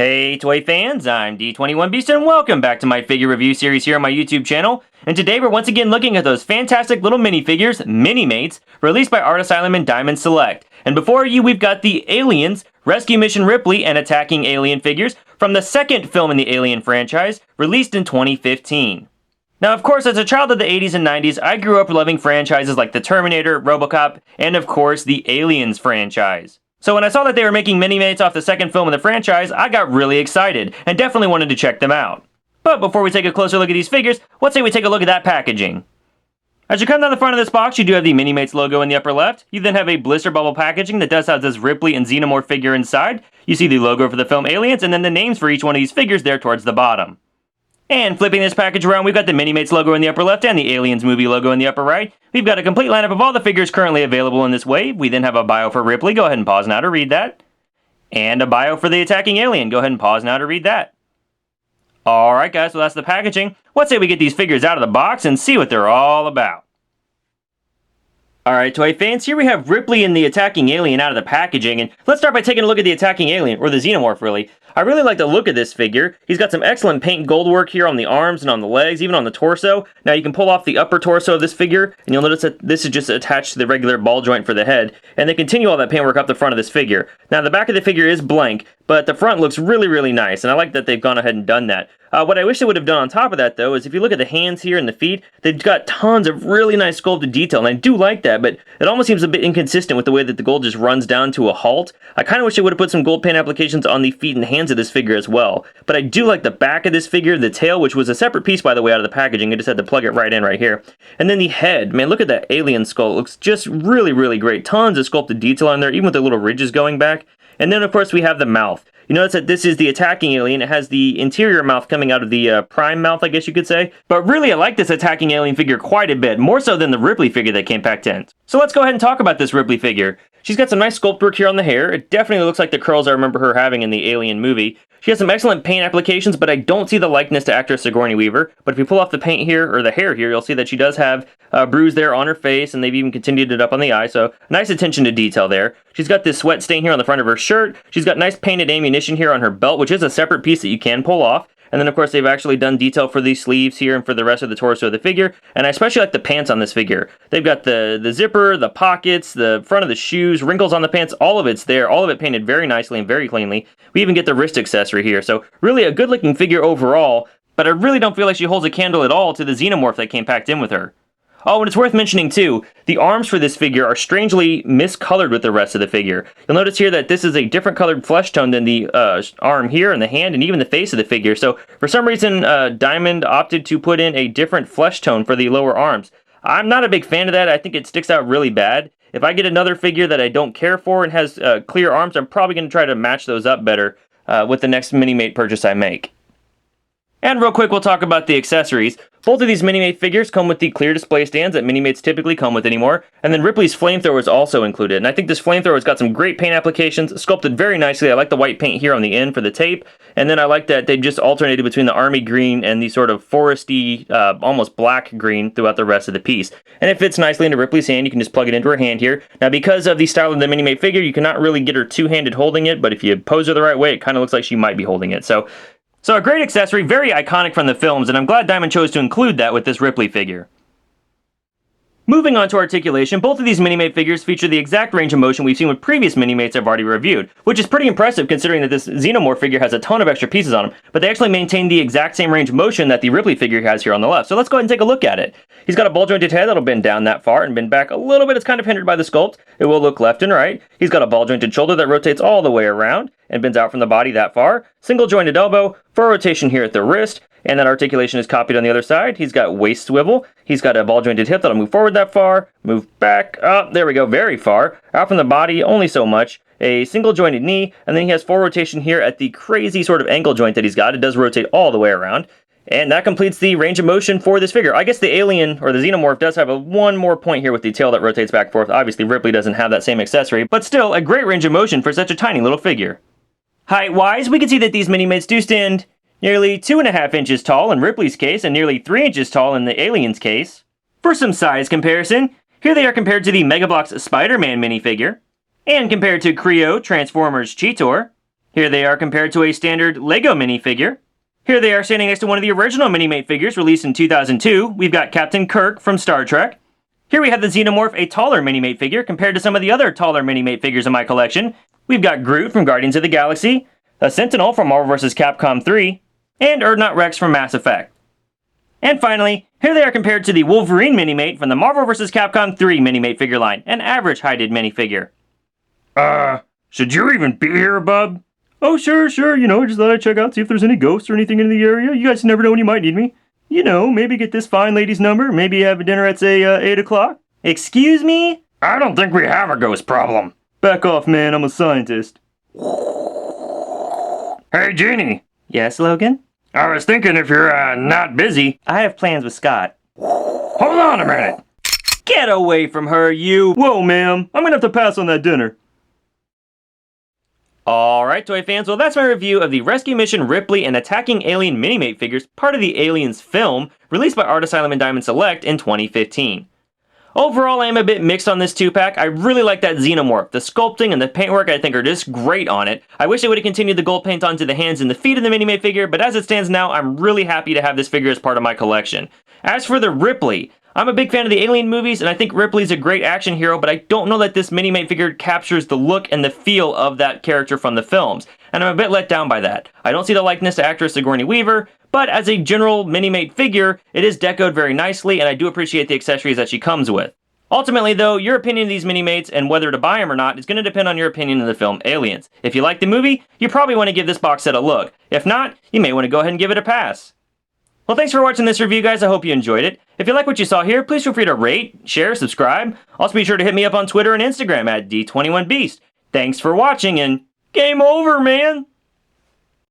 Hey toy fans, I'm D21Beast and welcome back to my figure review series here on my YouTube channel. And today we're once again looking at those fantastic little minifigures, Minimates, released by Art Asylum Diamond Select. And before you, we've got the Aliens, Rescue Mission Ripley, and Attacking Alien figures from the second film in the Alien franchise, released in 2015. Now, of course, as a child of the 80s and 90s, I grew up loving franchises like the Terminator, RoboCop, and of course, the Aliens franchise. So when I saw that they were making Minimates off the second film in the franchise, I got really excited, and definitely wanted to check them out. But before we take a closer look at these figures, let's say we take a look at that packaging. As you come down the front of this box, you do have the Minimates logo in the upper left. You then have a blister bubble packaging that does have this Ripley and Xenomorph figure inside. You see the logo for the film Aliens, and then the names for each one of these figures there towards the bottom. And flipping this package around, we've got the Minimates logo in the upper left and the Aliens movie logo in the upper right. We've got a complete lineup of all the figures currently available in this wave. We then have a bio for Ripley. Go ahead and pause now to read that. And a bio for the attacking alien. Go ahead and pause now to read that. Alright guys, so that's the packaging. Let's say we get these figures out of the box and see what they're all about. Alright toy fans, here we have Ripley and the attacking alien out of the packaging, and let's start by taking a look at the attacking alien, or the Xenomorph really. I really like the look of this figure. He's got some excellent paint gold work here on the arms and on the legs, even on the torso. Now you can pull off the upper torso of this figure, and you'll notice that this is just attached to the regular ball joint for the head, and they continue all that paintwork up the front of this figure. Now the back of the figure is blank, but the front looks really, really nice, and I like that they've gone ahead and done that. What I wish they would have done on top of that, though, is if you look at the hands here and the feet, they've got tons of really nice sculpted detail, and I do like that, but it almost seems a bit inconsistent with the way that the gold just runs down to a halt. I kind of wish they would have put some gold paint applications on the feet and hands of this figure as well. But I do like the back of this figure, the tail, which was a separate piece, by the way, out of the packaging. I just had to plug it right in right here. And then the head. Man, look at that alien skull. It looks just really, really great. Tons of sculpted detail on there, even with the little ridges going back. And then, of course, we have the mouth. You notice that this is the attacking alien. It has the interior mouth coming out of the prime mouth, I guess you could say. But really, I like this attacking alien figure quite a bit, more so than the Ripley figure that came packed in. So let's go ahead and talk about this Ripley figure. She's got some nice sculpt work here on the hair. It definitely looks like the curls I remember her having in the Alien movie. She has some excellent paint applications, but I don't see the likeness to actress Sigourney Weaver. But if you pull off the paint here, or the hair here, you'll see that she does have a bruise there on her face, and they've even continued it up on the eye, so nice attention to detail there. She's got this sweat stain here on the front of her shirt. She's got nice painted ammunition here on her belt, which is a separate piece that you can pull off. And then, of course, they've actually done detail for the sleeves here and for the rest of the torso of the figure. And I especially like the pants on this figure. They've got the zipper, the pockets, the front of the shoes, wrinkles on the pants, all of it's there. All of it painted very nicely and very cleanly. We even get the wrist accessory here. So really a good-looking figure overall, but I really don't feel like she holds a candle at all to the Xenomorph that came packed in with her. Oh, and it's worth mentioning too, the arms for this figure are strangely miscolored with the rest of the figure. You'll notice here that this is a different colored flesh tone than the arm here and the hand and even the face of the figure. So for some reason, Diamond opted to put in a different flesh tone for the lower arms. I'm not a big fan of that. I think it sticks out really bad. If I get another figure that I don't care for and has clear arms, I'm probably going to try to match those up better with the next Minimate purchase I make. And real quick, we'll talk about the accessories. Both of these Minimate figures come with the clear display stands that Minimates typically come with anymore, and then Ripley's flamethrower is also included. And I think this flamethrower's got some great paint applications, sculpted very nicely. I like the white paint here on the end for the tape, and then I like that they just alternated between the army green and the sort of foresty, almost black green throughout the rest of the piece. And it fits nicely into Ripley's hand. You can just plug it into her hand here. Now, because of the style of the Minimate figure, you cannot really get her two-handed holding it, but if you pose her the right way, it kind of looks like she might be holding it. So a great accessory, very iconic from the films, and I'm glad Diamond chose to include that with this Ripley figure. Moving on to articulation, both of these Minimate figures feature the exact range of motion we've seen with previous Minimates I've already reviewed, which is pretty impressive considering that this Xenomorph figure has a ton of extra pieces on him, but they actually maintain the exact same range of motion that the Ripley figure has here on the left. So let's go ahead and take a look at it. He's got a ball-jointed head that'll bend down that far and bend back a little bit. It's kind of hindered by the sculpt. It will look left and right. He's got a ball-jointed shoulder that rotates all the way around and bends out from the body that far. Single-jointed elbow, full rotation here at the wrist, and that articulation is copied on the other side. He's got waist swivel. He's got a ball-jointed hip that'll move forward that far, move back, up, there we go, very far. Out from the body, only so much. A single-jointed knee, and then he has full rotation here at the crazy sort of ankle joint that he's got. It does rotate all the way around. And that completes the range of motion for this figure. I guess the alien, or the Xenomorph, does have one more point here with the tail that rotates back and forth. Obviously, Ripley doesn't have that same accessory, but still a great range of motion for such a tiny little figure. Height-wise, we can see that these Minimates do stand nearly 2.5 inches tall in Ripley's case and nearly 3 inches tall in the Alien's case. For some size comparison, here they are compared to the Megablox Spider-Man minifigure, and compared to Creo Transformers Cheetor, Here they are compared to a standard LEGO minifigure. Here they are standing next to one of the original Minimate figures released in 2002. We've got Captain Kirk from Star Trek. Here we have the Xenomorph, a taller Minimate figure compared to some of the other taller Minimate figures in my collection. We've got Groot from Guardians of the Galaxy, a Sentinel from Marvel vs. Capcom 3, and Urdnot Rex from Mass Effect. And finally, here they are compared to the Wolverine Minimate from the Marvel vs. Capcom 3 Minimate figure line, an average-heighted minifigure. Should you even be here, bub? Oh, sure, just thought I'd check out, see if there's any ghosts or anything in the area. You guys never know when you might need me. Maybe get this fine lady's number, maybe have a dinner at, say, 8 o'clock. Excuse me? I don't think we have a ghost problem. Back off, man, I'm a scientist. Hey, Jeannie. Yes, Logan? I was thinking if you're, not busy. I have plans with Scott. Hold on a minute. Get away from her, you! Whoa, ma'am, I'm gonna have to pass on that dinner. Alright, toy fans, well that's my review of the Rescue Mission Ripley and Attacking Alien Minimate figures, part of the Aliens film, released by Art Asylum Diamond Select in 2015. Overall, I am a bit mixed on this 2-pack. I really like that Xenomorph. The sculpting and the paintwork I think are just great on it. I wish they would have continued the gold paint onto the hands and the feet of the Minimate figure, but as it stands now, I'm really happy to have this figure as part of my collection. As for the Ripley, I'm a big fan of the Alien movies, and I think Ripley's a great action hero, but I don't know that this Minimate figure captures the look and the feel of that character from the films, and I'm a bit let down by that. I don't see the likeness to actress Sigourney Weaver, but as a general Minimate figure, it is decoed very nicely, and I do appreciate the accessories that she comes with. Ultimately, though, your opinion of these Minimates and whether to buy them or not is going to depend on your opinion of the film Aliens. If you like the movie, you probably want to give this box set a look. If not, you may want to go ahead and give it a pass. Well, thanks for watching this review, guys. I hope you enjoyed it. If you like what you saw here, please feel free to rate, share, subscribe. Also, be sure to hit me up on Twitter and Instagram at D21Beast. Thanks for watching, and game over, man!